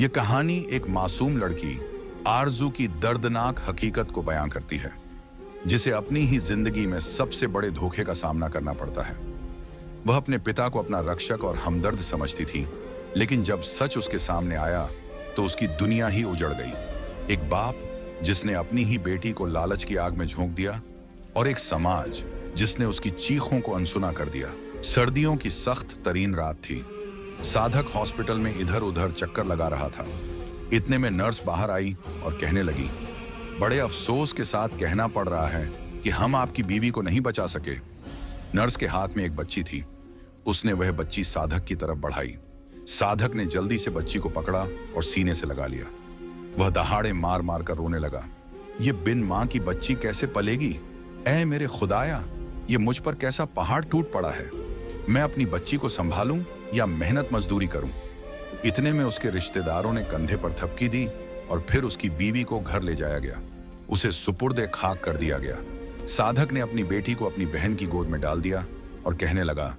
ये कहानी एक मासूम लड़की आरजू की दर्दनाक हकीकत को बयां करती है, जिसे अपनी ही जिंदगी में सबसे बड़े धोखे का सामना करना पड़ता है। वह अपने पिता को अपना रक्षक और हमदर्द समझती थी, लेकिन जब सच उसके सामने आया तो उसकी दुनिया ही उजड़ गई। एक बाप जिसने अपनी ही बेटी को लालच की आग में झोंक दिया, और एक समाज जिसने उसकी चीखों को अनसुना कर दिया। सर्दियों की सख्त तरीन रात थी। साधक हॉस्पिटल में इधर उधर चक्कर लगा रहा था। इतने में नर्स बाहर आई और कहने लगी, बड़े अफसोस के साथ कहना पड़ रहा है कि हम आपकी बीवी को नहीं बचा सके। नर्स के हाथ में एक बच्ची थी। उसने वह बच्ची साधक की तरफ बढ़ाई। साधक ने जल्दी से बच्ची को पकड़ा और सीने से लगा लिया। वह दहाड़े मार मार कर रोने लगा। ये बिन मां की बच्ची कैसे पलेगी? ऐ मेरे खुदाया, ये मुझ पर कैसा पहाड़ टूट पड़ा है। मैं अपनी बच्ची को संभालूं या मेहनत मजदूरी करूं? इतने में उसके रिश्तेदारों ने कंधे पर थपकी दी और फिर उसकी बीवी को घर ले जाया गया। उसे सुपुर्दे खाक कर दिया गया। साधक ने अपनी बेटी को अपनी बहन की गोद में डाल दिया और कहने लगा,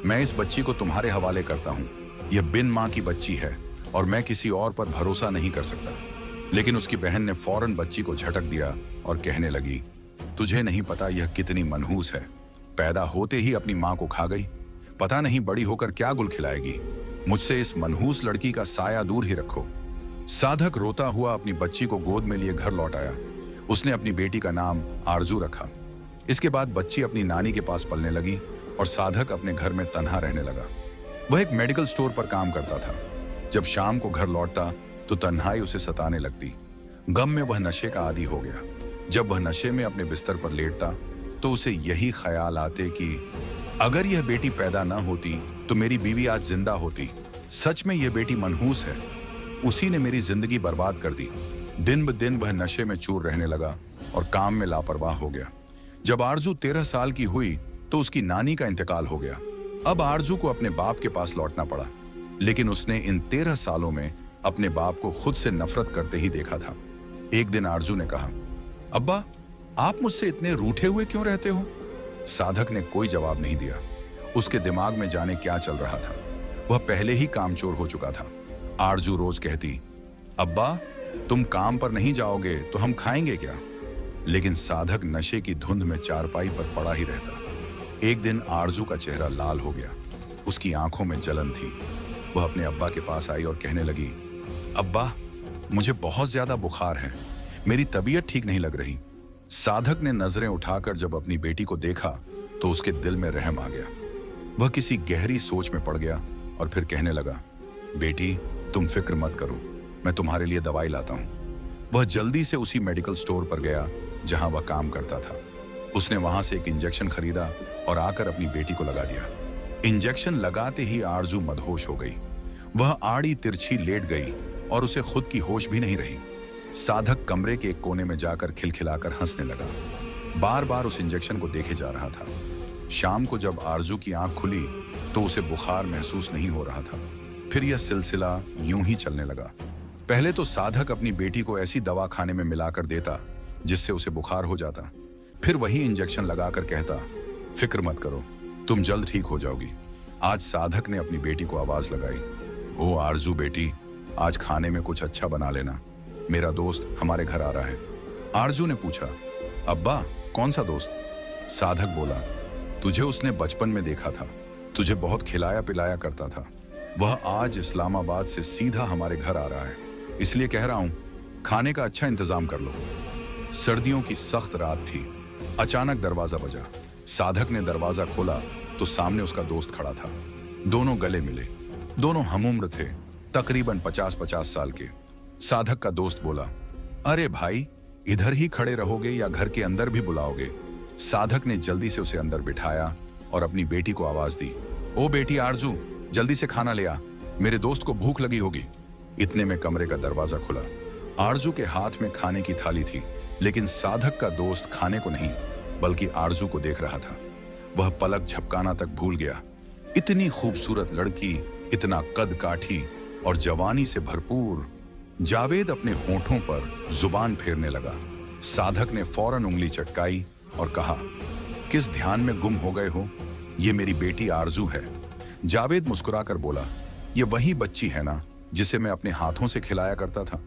मैं इस बच्ची को तुम्हारे हवाले करता हूं। यह बिन मां की बच्ची है और मैं किसी और पर भरोसा नहीं कर सकता। लेकिन उसकी बहन ने फौरन बच्ची को झटक दिया और कहने लगी, तुझे नहीं पता यह कितनी मनहूस है। पैदा होते ही अपनी मां को खा गई। पता नहीं बड़ी होकर क्या गुल खिलाएगी। मुझसे इस मनहूस लड़की का साया दूर ही रखो। साधक रोता हुआ अपनी बच्ची को गोद में लिए घर लौट आया। उसने अपनी बेटी का नाम आरजू रखा। इसके बाद बच्ची अपनी नानी के पास पलने लगी और साधक अपने घर में तन्हा रहने लगा। वह एक मेडिकल स्टोर पर काम करता था। जब शाम को घर लौटता तो तन्हाई उसे सताने लगती। गम में वह नशे का आदी हो गया। जब वह नशे में अपने बिस्तर पर लेटता तो उसे यही ख्याल आते कि अगर यह बेटी पैदा न होती तो मेरी बीवी आज जिंदा होती। सच में यह बेटी मनहूस है। उसी ने मेरी जिंदगी बर्बाद कर दी। दिन ब दिन वह नशे में चूर रहने लगा और काम में लापरवाह हो गया। जब आरजू 13 साल की हुई तो उसकी नानी का इंतकाल हो गया। अब आरजू को अपने बाप के पास लौटना पड़ा, लेकिन उसने इन 13 सालों में अपने बाप को खुद से नफरत करते ही देखा था। एक दिन आरजू ने कहा, अब्बा, आप मुझसे इतने रूठे हुए क्यों रहते हो? साधक ने कोई जवाब नहीं दिया। उसके दिमाग में जाने क्या चल रहा था। वह पहले ही कामचोर हो चुका था। आरजू रोज कहती, अब्बा, तुम काम पर नहीं जाओगे तो हम खाएंगे क्या? लेकिन साधक नशे की धुंध में चारपाई पर पड़ा ही रहता। एक दिन आरजू का चेहरा लाल हो गया। उसकी आंखों में जलन थी। वह अपने अब्बा के पास आई और कहने लगी, अब्बा, मुझे बहुत ज्यादा बुखार है। मेरी तबीयत ठीक नहीं लग रही। साधक ने नजरें उठाकर जब अपनी बेटी को देखा तो उसके दिल में रहम आ गया। वह किसी गहरी सोच में पड़ गया और फिर कहने लगा, बेटी, तुम फिक्र मत करो, मैं तुम्हारे लिए दवाई लाता हूं। वह जल्दी से उसी मेडिकल स्टोर पर गया जहां वह काम करता था। उसने वहां से एक इंजेक्शन खरीदा और आकर अपनी बेटी को लगा दिया। इंजेक्शन लगाते ही आरजू मदहोश हो गई। वह आड़ी तिरछी लेट गई और उसे खुद की होश भी नहीं रही। साधक कमरे के एक कोने में जाकर खिलखिलाकर हंसने लगा। बार बार उस इंजेक्शन को देखे जा रहा था। शाम को जब आरजू की आंख खुली तो उसे बुखार महसूस नहीं हो रहा था। फिर यह सिलसिला यूं ही चलने लगा। पहले तो साधक अपनी बेटी को ऐसी दवा खाने में मिलाकर देता जिससे उसे बुखार हो जाता। फिर वही इंजेक्शन लगाकर कहता, फिक्र मत करो, तुम जल्द ठीक हो जाओगी। आज साधक ने अपनी बेटी को आवाज लगाई, ओ आरजू बेटी, आज खाने में कुछ अच्छा बना लेना। मेरा दोस्त हमारे घर आ रहा है। आरजू ने पूछा, अब्बा, कौन सा दोस्त? साधक बोला, तुझे उसने बचपन में देखा था। तुझे बहुत खिलाया पिलाया करता था। वह आज इस्लामाबाद से सीधा हमारे घर आ रहा है, इसलिए कह रहा हूं खाने का अच्छा इंतजाम कर लो। सर्दियों की सख्त रात थी। अचानक दरवाजा बजा। साधक ने दरवाजा खोला तो सामने उसका दोस्त खड़ा था। दोनों गले मिले। दोनों हमउम्र थे, तकरीबन 50-50 साल के। साधक का दोस्त बोला, अरे भाई, इधर ही खड़े रहोगे या घर के अंदर भी बुलाओगे? साधक ने जल्दी से उसे अंदर बिठाया और अपनी बेटी को आवाज दी, ओ बेटी आरजू, जल्दी से खाना ले आ, मेरे दोस्त को भूख लगी होगी। इतने में कमरे का दरवाजा खुला। आरजू के हाथ में खाने की थाली थी, लेकिन साधक का दोस्त खाने को नहीं बल्कि आरजू को देख रहा था। वह पलक झपकाना तक भूल गया। इतनी खूबसूरत लड़की, इतना कद काठी और जवानी से भरपूर। जावेद अपने होठों पर जुबान फेरने लगा। साधक ने फौरन उंगली चटकाई और कहा, किस ध्यान में गुम हो गए हो? ये मेरी बेटी आरजू है। जावेद मुस्कुराकर बोला, ये वही बच्ची है ना जिसे मैं अपने हाथों से खिलाया करता था,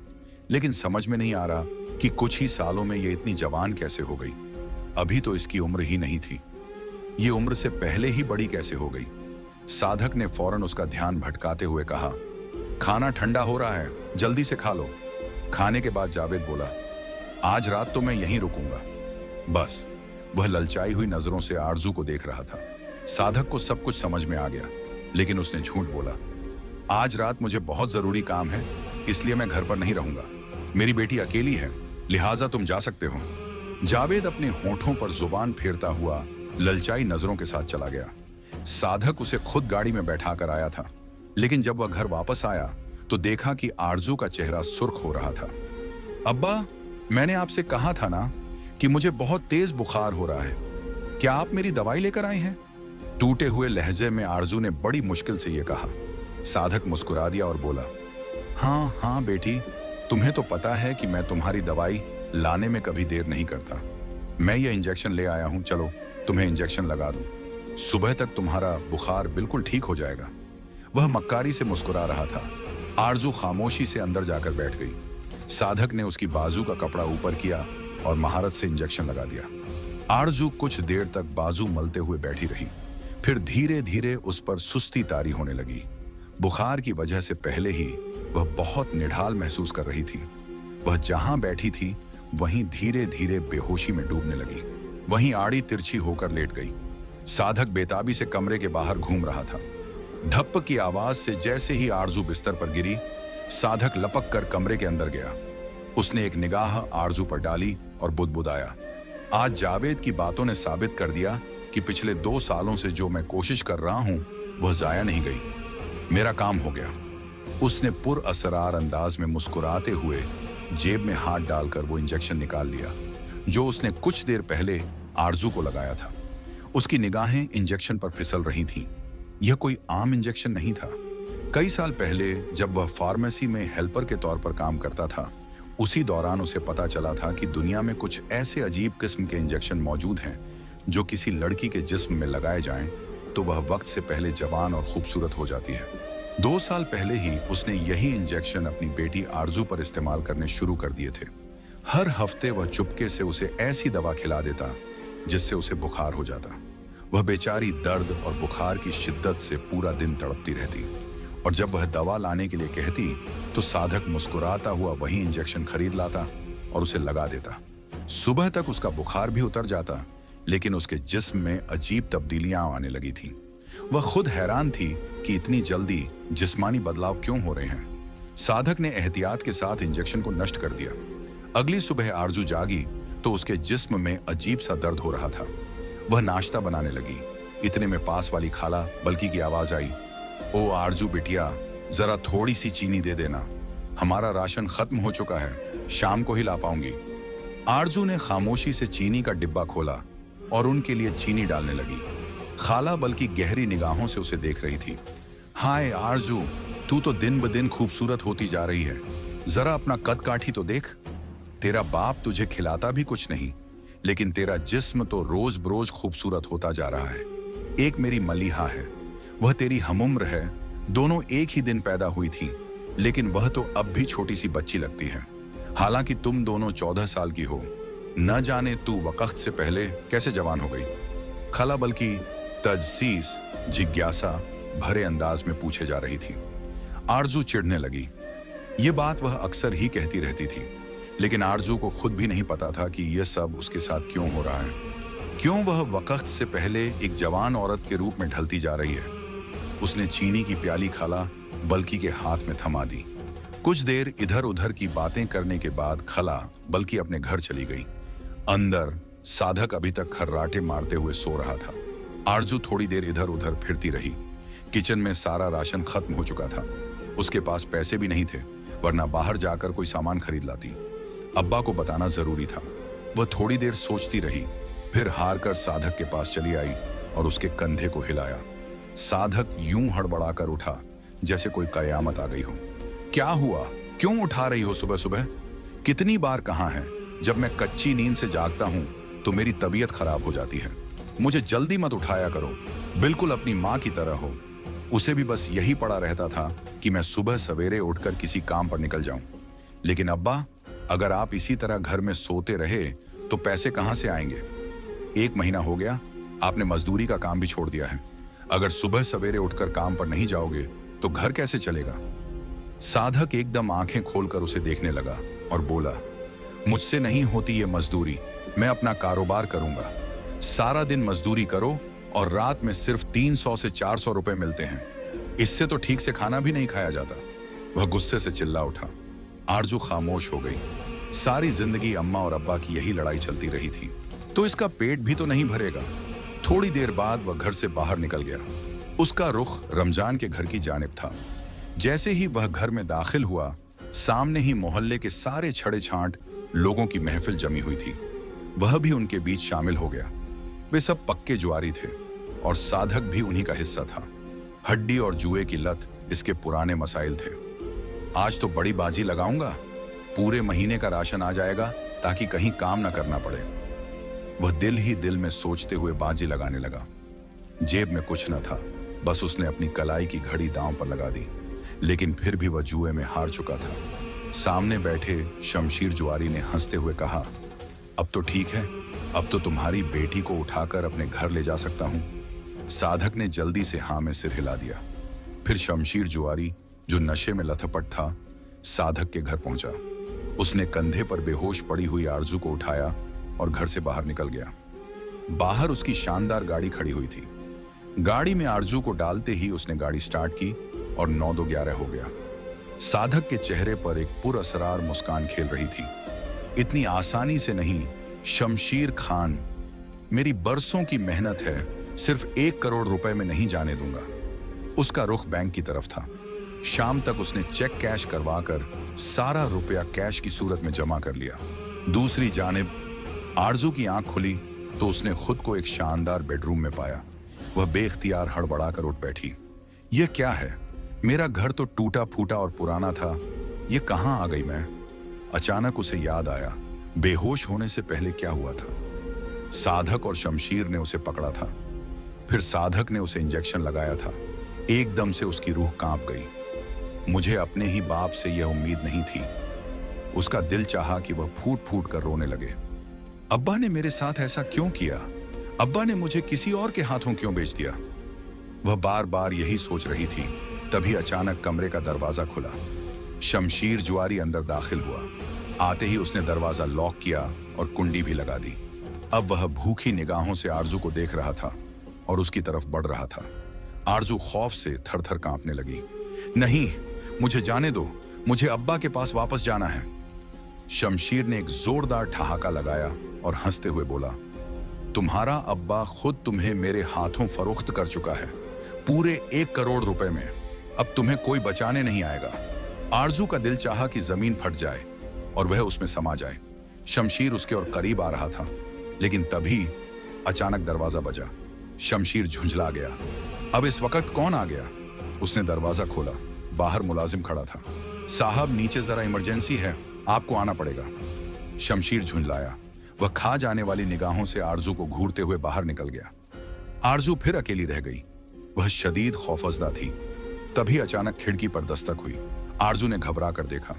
लेकिन समझ में नहीं आ रहा कि कुछ ही सालों में ये इतनी जवान कैसे हो गई। अभी तो इसकी उम्र ही नहीं थी, ये उम्र से पहले ही बड़ी कैसे हो गई। साधक ने फौरन उसका ध्यान भटकाते हुए कहा, खाना ठंडा हो रहा है, जल्दी से खा लो। खाने के बाद जावेद बोला, आज रात तो मैं यहीं रुकूंगा। बस वह ललचाई हुई नजरों से आरजू को देख रहा था। साधक को सब कुछ समझ में आ गया, लेकिन उसने झूठ बोला, आज रात मुझे बहुत जरूरी काम है, इसलिए मैं घर पर नहीं रहूंगा। मेरी बेटी अकेली है, लिहाजा तुम जा सकते हो। जावेद अपने होठों पर जुबान फेरता हुआ ललचाई नजरों के साथ चला गया। साधक उसे खुद गाड़ी में बैठा कर आया था, लेकिन जब वह घर वापस आया तो देखा कि आरजू का चेहरा सुर्ख हो रहा था। अब्बा, मैंने आपसे कहा था ना कि मुझे बहुत तेज बुखार हो रहा है, क्या आप मेरी दवाई लेकर आए हैं? टूटे हुए लहजे में आरजू ने बड़ी मुश्किल से यह कहा। साधक मुस्कुरा दिया और बोला, हाँ हाँ बेटी, तुम्हें तो पता है कि मैं तुम्हारी दवाई लाने में कभी देर नहीं करता। मैं ये इंजेक्शन ले आया हूं, चलो तुम्हें इंजेक्शन लगा दूं। सुबह तक तुम्हारा बुखार बिल्कुल ठीक हो जाएगा। वह मक्कारी से मुस्कुरा रहा था। आरजू खामोशी से अंदर जाकर बैठ गई। साधक ने उसकी बाजू का कपड़ा ऊपर किया और महारत से इंजेक्शन लगा दिया। आरजू कुछ देर तक बाजू मलते हुए बैठी रही, फिर धीरे धीरे उस पर सुस्ती तारी होने लगी। बुखार की वजह से पहले ही वह बहुत निढाल महसूस कर रही थी। वह जहां बैठी थी वहीं धीरे धीरे बेहोशी में डूबने लगी। वहीं आड़ी तिरछी होकर लेट गई। साधक बेताबी से कमरे के बाहर घूम रहा था। धप्प की आवाज से जैसे ही आरजू बिस्तर पर गिरी, साधक लपक कर कमरे के अंदर गया। उसने एक निगाह आरजू पर डाली और बुदबुदाया, आज जावेद की बातों ने साबित कर दिया कि पिछले 2 सालों से जो मैं कोशिश कर रहा हूं वह जाया नहीं गई। मेरा काम हो गया। उसने पुरअसरार अंदाज में मुस्कुराते हुए जेब में हाथ डालकर वो इंजेक्शन निकाल लिया जो उसने कुछ देर पहले आरजू को लगाया था। उसकी निगाहें इंजेक्शन पर फिसल रही थीं। यह कोई आम इंजेक्शन नहीं था। कई साल पहले जब वह फार्मेसी में हेल्पर के तौर पर काम करता था, उसी दौरान उसे पता चला था कि दुनिया में कुछ ऐसे अजीब किस्म के इंजेक्शन मौजूद हैं जो किसी लड़की के जिस्म में लगाए जाएं तो वह वक्त से पहले जवान और खूबसूरत हो जाती है। 2 साल पहले ही उसने यही इंजेक्शन अपनी बेटी आरजू पर इस्तेमाल करने शुरू कर दिए थे। हर हफ्ते वह चुपके से उसे ऐसी दवा खिला देता जिससे उसे बुखार हो जाता। वह बेचारी दर्द और बुखार की शिद्दत से पूरा दिन तड़पती रहती, और जब वह दवा लाने के लिए कहती तो साधक मुस्कुराता हुआ वही इंजेक्शन खरीद लाता और उसे लगा देता। सुबह तक उसका बुखार भी उतर जाता, लेकिन उसके जिस्म में अजीब तब्दीलियां आने लगी थीं। वह खुद हैरान थी कि इतनी जल्दी जिस्मानी बदलाव क्यों हो रहे हैं। साधक ने एहतियात के साथ इंजेक्शन को नष्ट कर दिया। अगली सुबह आरजू जागी तो उसके जिस्म में अजीब सा दर्द हो रहा था। वह नाश्ता बनाने लगी। इतने में पास वाली खाला बल्कि की आवाज आई, ओ आरजू बिटिया, जरा थोड़ी सी चीनी दे देना, हमारा राशन खत्म हो चुका है, शाम को ही ला पाऊंगी। आरजू ने खामोशी से चीनी का डिब्बा खोला और उनके लिए चीनी डालने लगी। खाला बल्कि गहरी निगाहों से उसे देख रही थी। हाय आरजू, तू तो दिन ब दिन खूबसूरत होती जा रही है, जरा अपना कद काठी तो देख। तेरा बाप तुझे खिलाता भी कुछ नहीं, लेकिन तेरा जिस्म तो रोज बरोज खूबसूरत होता जा रहा है। एक मेरी मलीहा है, वह तेरी हमउम्र है, दोनों एक ही दिन पैदा हुई थी, लेकिन वह तो अब भी छोटी सी बच्ची लगती है। हालांकि तुम दोनों 14 साल की हो, न जाने तू वक्त से पहले कैसे जवान हो गई। खला बल्कि तजसीस जिज्ञासा भरे अंदाज में पूछे जा रही थी। आरजू चिढ़ने लगी। ये बात वह अक्सर ही कहती रहती थी, लेकिन आरजू को खुद भी नहीं पता था कि यह सब उसके साथ क्यों हो रहा है, क्यों वह वक्त से पहले एक जवान औरत के रूप में ढलती जा रही है। उसने चीनी की प्याली खाला बल्कि के हाथ में थमा दी। कुछ देर इधर उधर की बातें करने के बाद खला बल्कि अपने घर चली गई। अंदर साधक अभी तक खर्राटे मारते हुए सो रहा था। आरजू थोड़ी देर इधर उधर फिरती रही। किचन में सारा राशन खत्म हो चुका था। उसके पास पैसे भी नहीं थे, वरना बाहर जाकर कोई सामान खरीद लाती। अब्बा को बताना जरूरी था। वह थोड़ी देर सोचती रही, फिर हार कर साधक के पास चली आई और उसके कंधे को हिलाया। साधक यूं हड़बड़ाकर उठा जैसे कोई कयामत आ गई हो। क्या हुआ, क्यों उठा रही हो सुबह सुबह? कितनी बार कहा है, जब मैं कच्ची नींद से जागता हूं तो मेरी तबीयत खराब हो जाती है। मुझे जल्दी मत उठाया करो, बिल्कुल अपनी माँ की तरह हो। उसे भी बस यही पड़ा रहता था कि मैं सुबह सवेरे उठकर किसी काम पर निकल जाऊं। लेकिन अब्बा, अगर आप इसी तरह घर में सोते रहे तो पैसे कहां से आएंगे? 1 महीना हो गया, आपने मजदूरी का काम भी छोड़ दिया है। अगर सुबह सवेरे उठकर काम पर नहीं जाओगे तो घर कैसे चलेगा? साधक एकदम आंखें खोलकर उसे देखने लगा और बोला, मुझसे नहीं होती ये मजदूरी, मैं अपना कारोबार करूंगा। सारा दिन मजदूरी करो और रात में सिर्फ 300 से 400 रुपए मिलते हैं। इससे तो ठीक से खाना भी नहीं खाया जाता। वह गुस्से से चिल्ला उठा। आरजू खामोश हो गई। सारी जिंदगी अम्मा और अब्बा की यही लड़ाई चलती रही थी, तो इसका पेट भी तो नहीं भरेगा। थोड़ी देर बाद वह घर से बाहर निकल गया। उसका रुख रमजान के घर की जानिब था। जैसे ही वह घर में दाखिल हुआ, सामने ही मोहल्ले के सारे छड़े छांट लोगों की महफिल जमी हुई थी। वह भी उनके बीच शामिल हो गया। वे सब पक्के जुआरी थे और साधक भी उन्हीं का हिस्सा था। हड्डी और जुए की लत इसके पुराने मसाइल थे। आज तो बड़ी बाजी लगाऊंगा, पूरे महीने का राशन आ जाएगा ताकि कहीं काम ना करना पड़े। वह दिल ही दिल में सोचते हुए बाजी लगाने लगा। जेब में कुछ न था, बस उसने अपनी कलाई की घड़ी दांव पर लगा दी। लेकिन फिर भी वह जुए में हार चुका था। सामने बैठे शमशीर जुआरी ने हंसते हुए कहा, अब तो ठीक है, अब तो तुम्हारी बेटी को उठाकर अपने घर ले जा सकता हूं। साधक ने जल्दी से हाँ में सिर हिला दिया। फिर शमशीर जुआरी, जो नशे में लथपथ था, साधक के घर पहुंचा। उसने कंधे पर बेहोश पड़ी हुई आरजू को उठाया और घर से बाहर निकल गया। बाहर उसकी शानदार गाड़ी खड़ी हुई थी। गाड़ी में आरजू को डालते ही उसने गाड़ी स्टार्ट की और 9-2-11 हो गया। साधक के चेहरे पर एक पुरअसरार मुस्कान खेल रही थी। इतनी आसानी से नहीं शमशीर खान, मेरी बरसों की मेहनत है, सिर्फ 1 करोड़ रुपए में नहीं जाने दूंगा। उसका रुख बैंक की तरफ था। शाम तक उसने चेक कैश करवाकर सारा रुपया कैश की सूरत में जमा कर लिया। दूसरी जानिब आरजू की आंख खुली तो उसने खुद को एक शानदार बेडरूम में पाया। वह बेख्तियार हड़बड़ाकर उठ बैठी। यह क्या है? मेरा घर तो टूटा फूटा और पुराना था, ये कहां आ गई मैं? अचानक उसे याद आया, बेहोश होने से पहले क्या हुआ था। साधक और शमशीर ने उसे पकड़ा था। फिर साधक ने उसे इंजेक्शन लगाया था। एकदम से उसकी रूह कांप गई। मुझे अपने ही बाप से यह उम्मीद नहीं थी। उसका दिल चाहा कि वह फूट फूट कर रोने लगे। अब्बा ने मेरे साथ ऐसा क्यों किया? अब्बा ने मुझे किसी और के हाथों क्यों बेच दिया? वह बार बार यही सोच रही थी। तभी अचानक कमरे का दरवाजा खुला। शमशीर जुआरी अंदर दाखिल हुआ। आते ही उसने दरवाजा लॉक किया और कुंडी भी लगा दी। अब वह भूखी निगाहों से आरजू को देख रहा था और उसकी तरफ बढ़ रहा था। आरजू खौफ से थर-थर कांपने लगी। नहीं, मुझे जाने दो, मुझे अब्बा के पास वापस जाना है। शमशीर ने एक जोरदार ठहाका लगाया और हंसते हुए बोला, तुम्हारा अब्बा खुद तुम्हें मेरे हाथों फरोख्त कर चुका है, पूरे 1 करोड़ रुपए में। अब तुम्हें कोई बचाने नहीं आएगा। आरजू का दिल चाहा कि जमीन फट जाए और वह उसमें समा जाए। शमशीर उसके और करीब आ रहा था, लेकिन तभी अचानक दरवाजा बजा। शमशीर झुंझला गया। अब इस वक्त कौन आ गया? उसने दरवाजा खोला। बाहर मुलाजिम खड़ा था। साहब, नीचे जरा इमरजेंसी है, आपको आना पड़ेगा। शमशीर झुंझलाया। वह खा जाने वाली निगाहों से आरजू को घूरते हुए बाहर निकल गया। आरजू फिर अकेली रह गई। वह शदीद खौफजदा थी। तभी अचानक खिड़की पर दस्तक हुई। आरजू ने घबरा कर देखा।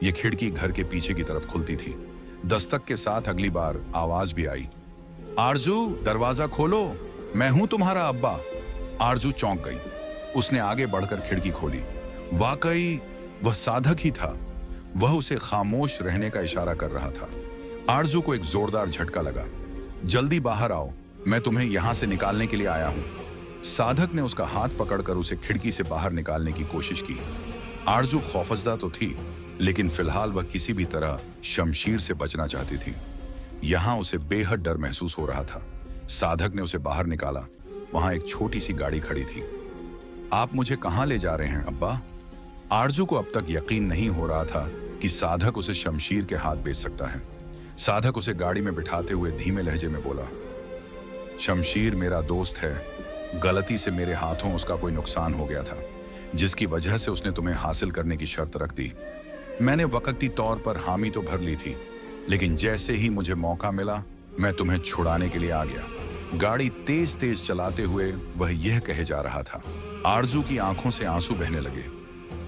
यह खिड़की घर के पीछे की तरफ खुलती थी। दस्तक के साथ अगली बार आवाज भी आई, आरजू दरवाजा खोलो, मैं हूं तुम्हारा अब्बा। आरजू चौंक गई। उसने आगे बढ़कर खिड़की खोली। वाकई वह साधक ही था। वह उसे खामोश रहने का इशारा कर रहा था। आरजू को एक जोरदार झटका लगा। जल्दी बाहर आओ, मैं तुम्हें यहां से निकालने के लिए आया हूं। साधक ने उसका हाथ पकड़कर उसे खिड़की से बाहर निकालने की कोशिश की। आरजू खौफजदा तो थी, लेकिन फिलहाल वह किसी भी तरह शमशीर से बचना चाहती थी। यहां उसे बेहद डर महसूस हो रहा था। साधक ने उसे बाहर निकाला। वहां एक छोटी सी गाड़ी खड़ी थी। आप मुझे कहां ले जा रहे हैं अब्बा? आरजू को अब तक यकीन नहीं हो रहा था कि साधक उसे शमशीर के हाथ बेच सकता है। साधक उसे गाड़ी में बिठाते हुए धीमे लहजे में बोला, शमशीर मेरा दोस्त है। गलती से मेरे हाथों उसका कोई नुकसान हो गया था, जिसकी वजह से उसने तुम्हें हासिल करने की शर्त रख दी। मैंने वक्ती तौर पर हामी तो भर ली थी, लेकिन जैसे ही मुझे मौका मिला मैं तुम्हें छुड़ाने के लिए आ गया। गाड़ी तेज तेज चलाते हुए वह यह कहे जा रहा था। आरजू की आंखों से आंसू बहने लगे।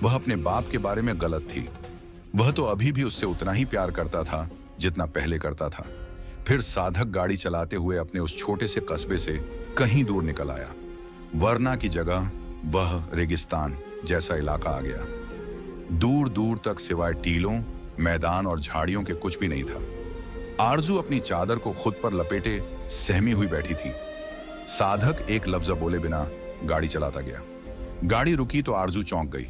वह अपने बाप के बारे में गलत थी। वह तो अभी भी उससे उतना ही प्यार करता था जितना पहले करता था। फिर साधक गाड़ी चलाते हुए अपने उस छोटे से कस्बे से कहीं दूर निकल आया। वरना की जगह वह रेगिस्तान जैसा इलाका आ गया। दूर दूर तक सिवाय टीलों, मैदान और झाड़ियों के कुछ भी नहीं था। आरजू अपनी चादर को खुद पर लपेटे सहमी हुई बैठी थी। साधक एक लफ्ज बोले बिना गाड़ी चलाता गया। गाड़ी रुकी तो आरजू चौंक गई।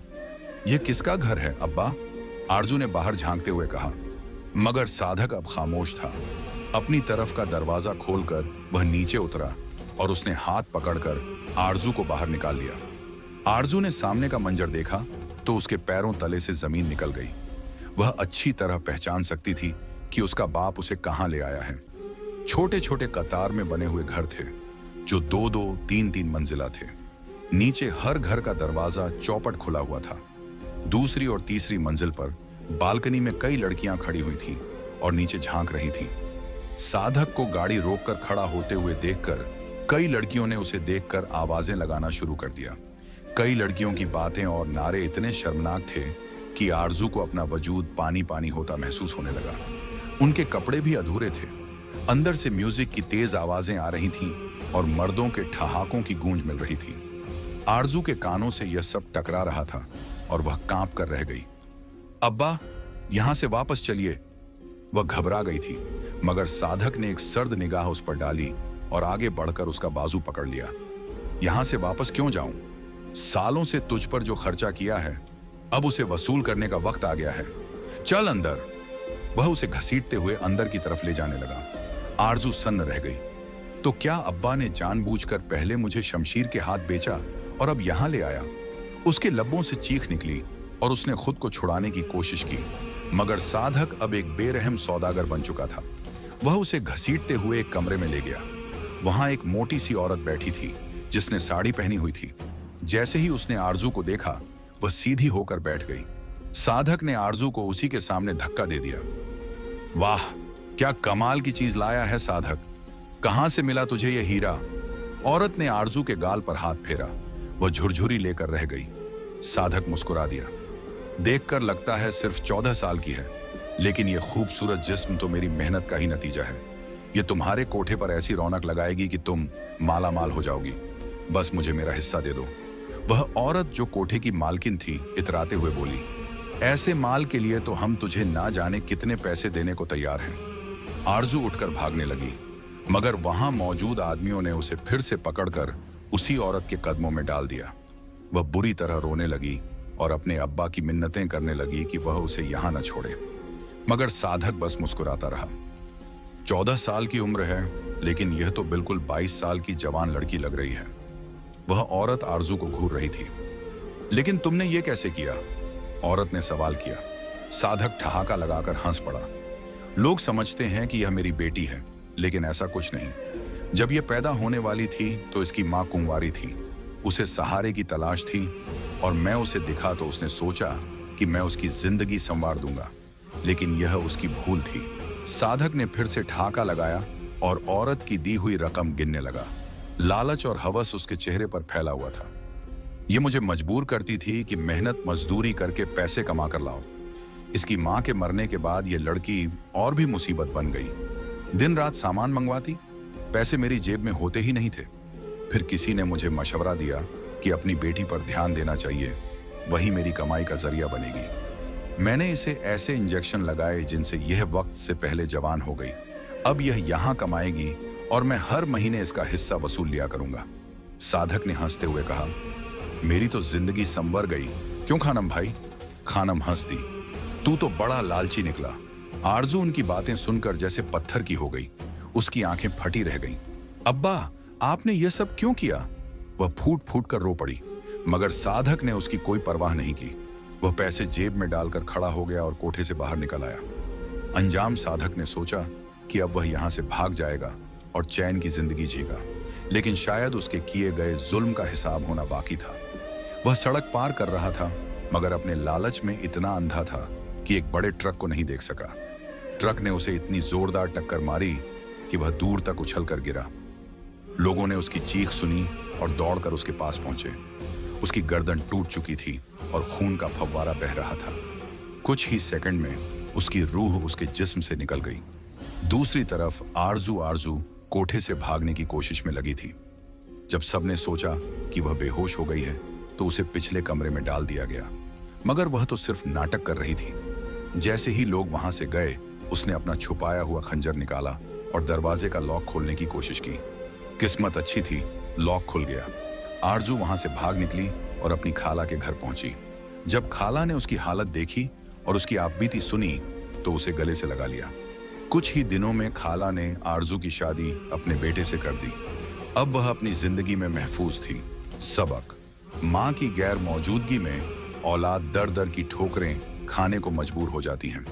यह किसका घर है अब्बा? आरजू ने बाहर झांकते हुए कहा, मगर साधक अब खामोश था। अपनी तरफ का दरवाजा खोलकर वह नीचे उतरा और उसने हाथ पकड़कर आरजू को बाहर निकाल लिया। आरजू ने सामने का मंजर देखा तो उसके पैरों तले से जमीन निकल गई। वह अच्छी तरह पहचान सकती थी कि उसका बाप उसे कहां ले आया है। छोटे छोटे कतार में बने हुए घर थे जो 2-2, 3-3 मंजिला थे। नीचे हर घर का दरवाजा चौपट खुला हुआ था। दूसरी और तीसरी मंजिल पर बालकनी में कई लड़कियां खड़ी हुई थीं और नीचे झांक रही थीं। साधक को गाड़ी रोककर खड़ा होते हुए देखकर कई लड़कियों ने उसे देखकर आवाजें लगाना शुरू कर दिया। कई लड़कियों की बातें और नारे इतने शर्मनाक थे कि आरजू को अपना वजूद पानी पानी होता महसूस होने लगा। उनके कपड़े भी अधूरे थे। अंदर से म्यूजिक की तेज आवाजें आ रही थीं और मर्दों के ठहाकों की गूंज मिल रही थी। आरजू के कानों से यह सब टकरा रहा था और वह कांप कर रह गई। अब्बा, यहां से वापस चलिए। वह घबरा गई थी, मगर साधक ने एक सर्द निगाह उस पर डाली और आगे बढ़कर उसका बाजू पकड़ लिया। यहां से वापस क्यों जाऊं? सालों से तुझ पर जो खर्चा किया है, अब उसे वसूल करने का वक्त आ गया है। चल अंदर। वह उसे घसीटते हुए अंदर की तरफ ले जाने लगा। आरजू सन्न रह गई। तो क्या अब्बा ने जानबूझकर पहले मुझे शमशीर के हाथ बेचा और अब यहां ले आया? उसके लब्बों से चीख निकली और उसने खुद को छुड़ाने की कोशिश की, मगर साधक अब एक बेरहम सौदागर बन चुका था। वह उसे घसीटते हुए एक कमरे में ले गया। वहां एक मोटी सी औरत बैठी थी जिसने साड़ी पहनी हुई थी। जैसे ही उसने आरजू को देखा, वह सीधी होकर बैठ गई। साधक ने आरजू को उसी के सामने धक्का दे दिया। वाह, क्या कमाल की चीज लाया है साधक। कहां से मिला तुझे यह हीरा? औरत ने आरजू के गाल पर हाथ फेरा। वह झुरझुरी लेकर रह गई। साधक मुस्कुरा दिया। देखकर लगता है सिर्फ 14 साल की है, लेकिन यह खूबसूरत जिस्म तो मेरी मेहनत का ही नतीजा है। यह तुम्हारे कोठे पर ऐसी रौनक लगाएगी कि तुम माला माल हो जाओगी। बस मुझे मेरा हिस्सा दे दो। वह औरत जो कोठे की मालकिन थी इतराते हुए बोली, ऐसे माल के लिए तो हम तुझे ना जाने कितने पैसे देने को तैयार हैं। आरजू उठकर भागने लगी, मगर वहां मौजूद आदमियों ने उसे फिर से पकड़कर उसी औरत के कदमों में डाल दिया। वह बुरी तरह रोने लगी और अपने अब्बा की मिन्नतें करने लगी कि वह उसे यहां न छोड़े, मगर साधक बस मुस्कुराता रहा। 14 साल की उम्र है, लेकिन यह तो बिल्कुल 22 साल की जवान लड़की लग रही है। वह औरत आरजू को घूर रही थी। लेकिन तुमने ये कैसे किया? औरत ने सवाल किया। साधक ठहाका लगाकर हंस पड़ा। लोग समझते हैं कि यह मेरी बेटी है, लेकिन ऐसा कुछ नहीं। जब यह पैदा होने वाली थी तो इसकी मां कुंवारी थी। उसे सहारे की तलाश थी और मैं उसे दिखा तो उसने सोचा कि मैं उसकी जिंदगी संवार दूंगा, लेकिन यह उसकी भूल थी। साधक ने फिर से ठहाका लगाया और औरत की दी हुई रकम गिनने लगा। लालच और हवस उसके चेहरे पर फैला हुआ था। यह मुझे मजबूर करती थी कि मेहनत मजदूरी करके पैसे कमा कर लाओ। इसकी मां के मरने के बाद यह लड़की और भी मुसीबत बन गई। दिन रात सामान मंगवाती, पैसे मेरी जेब में होते ही नहीं थे। फिर किसी ने मुझे मशवरा दिया कि अपनी बेटी पर ध्यान देना चाहिए, वही मेरी कमाई का जरिया बनेगी। मैंने इसे ऐसे इंजेक्शन लगाए जिनसे यह वक्त से पहले जवान हो गई। अब यह यहां कमाएगी और मैं हर महीने इसका हिस्सा वसूल लिया करूंगा। साधक ने हंसते हुए कहा, मेरी तो जिंदगी संवर गई। क्यों खानम भाई? खानम हंस दी। तू तो बड़ा लालची निकला। आरजू उनकी बातें सुनकर जैसे पत्थर की हो गई। उसकी आंखें फटी रह गईं। अब्बा, आपने यह सब क्यों किया? वह फूट फूट कर रो पड़ी, मगर साधक ने उसकी कोई परवाह नहीं की। वह पैसे जेब में डालकर खड़ा हो गया और कोठे से बाहर निकल आया। अंजाम साधक ने सोचा कि अब वह यहां से भाग जाएगा और चैन की जिंदगी जीगा, लेकिन शायद उसके किए गए जुल्म का हिसाब होना बाकी था। वह सड़क पार कर रहा था, मगर अपने लालच में इतना अंधा था कि एक बड़े ट्रक को नहीं देख सका। ट्रक ने उसे इतनी जोरदार टक्कर मारी कि वह दूर तक उछल कर गिरा। लोगों ने उसकी चीख सुनी और दौड़कर उसके पास पहुंचे। उसकी गर्दन टूट चुकी थी और खून का फव्वारा बह रहा था। कुछ ही सेकंड में उसकी रूह उसके जिस्म से निकल गई। दूसरी तरफ आरजू आरजू कोठे से भागने की कोशिश में लगी थी। जब सबने सोचा कि वह बेहोश हो गई है तो उसे पिछले कमरे में डाल दिया गया, मगर वह तो सिर्फ नाटक कर रही थी। जैसे ही लोग वहां से गए, उसने अपना छुपाया हुआ खंजर निकाला और दरवाजे का लॉक खोलने की कोशिश की। किस्मत अच्छी थी, लॉक खुल गया। आरजू वहां से भाग निकली और अपनी खाला के घर पहुंची। जब खाला ने उसकी हालत देखी और उसकी आपबीती सुनी तो उसे गले से लगा लिया। कुछ ही दिनों में खाला ने आरजू की शादी अपने बेटे से कर दी। अब वह अपनी जिंदगी में महफूज थी। सबक: मां की गैर मौजूदगी में औलाद दर दर की ठोकरें खाने को मजबूर हो जाती हैं।